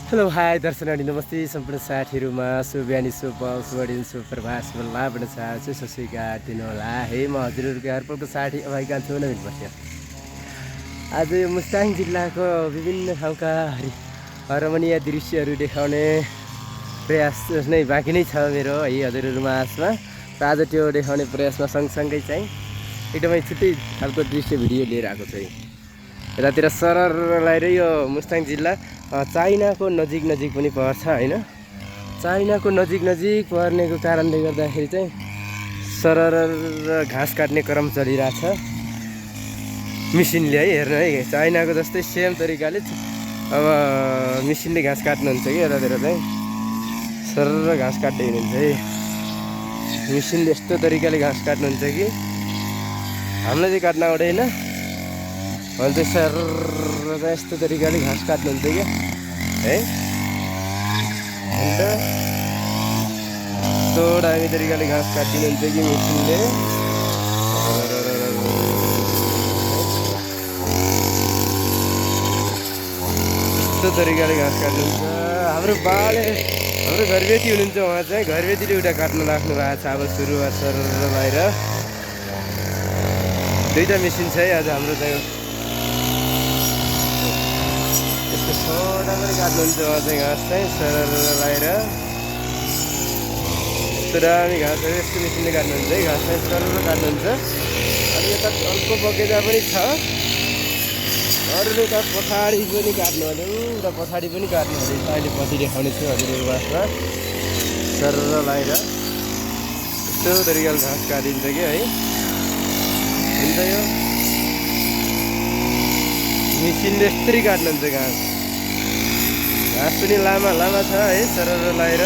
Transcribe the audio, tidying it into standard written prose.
Hello hi दर्शनार्थी नमस्ते सम्पूर्ण साथीहरूमा शुभ्यानी सुपल सुवर्णिन सुप्रभात शुभ लाभ चाहन्छु सस्वीकार दिनुहोला है म हजुरहरूको अर्पणको साथी अभाइ कान्छु नवीन बस्यो। आज यो मुस्ताङ जिल्लाको विभिन्न ठाउँका रमणीय दृश्यहरू देखाउने प्रयास नै बाँकी नै छ मेरो है हजुरहरूमा आसमा। र आज त्यो देखाउने प्रयासमा सँगसँगै चाहिँ एकदमै छुट्टै खालको दृश्य भिडियो लिएर आएको छु। यतातिर सरर लगाएर यो मुस्ताङ जिल्ला चाइनाको नजिक पनि पर्छ होइन। चाइनाको नजिक पर्नेको कारणले गर्दाखेरि चाहिँ सरर घाँस काट्ने क्रम चलिरहेछ मिसिनले है। हेर्नु है चाइनाको जस्तै सेम तरिकाले अब मिसिनले घाँस काट्नुहुन्छ कि यतातिर चाहिँ सरर घाँस काट्दै हुनुहुन्छ है। मिसिनले यस्तो तरिकाले घाँस काट्नुहुन्छ कि हामीलाई चाहिँ काट्न आउँदैन भने चाहिँ सरर यस्तो तरिकाले घाँस काट्नुहुन्छ क्या है। अन्त यस्तो दामी तरिकाले घाँस काटिदिनुहुन्छ कि मिसिनले यस्तो तरिकाले घाँस काट्नुहुन्छ। हाम्रो बाले हाम्रो घरबेटी हुनुहुन्छ उहाँ चाहिँ घरबेटीले एउटा काट्न राख्नु भएको छ। अब सुरुवात सरर लगाएर दुईवटा मेसिन छ है आज हाम्रो चाहिँ यस्तो छोटा पनि काट्नुहुन्छ उहाँ चाहिँ घाँस चाहिँ सरर लगाएर यस्तो दामी घाँसहरू यस्तो मेसिनले काट्नुहुन्छ है। घाँस चाहिँ सरर काट्नुहुन्छ। अनि यता अर्को बगैँचा पनि छ अरूले त पछाडि पनि काट्नु होला उता पछाडि पनि काट्नु हुँदैछ। अहिले पछि देखाउने छु हजुरहरू बासमा सरर लगाएर यस्तो तरिकाले घाँस काटिन्छ कि है। हुन्छ यो मिसिनले यस्तरी काट्नुहुन्छ घाँस। घाँस पनि लामा छ है सरर लगाएर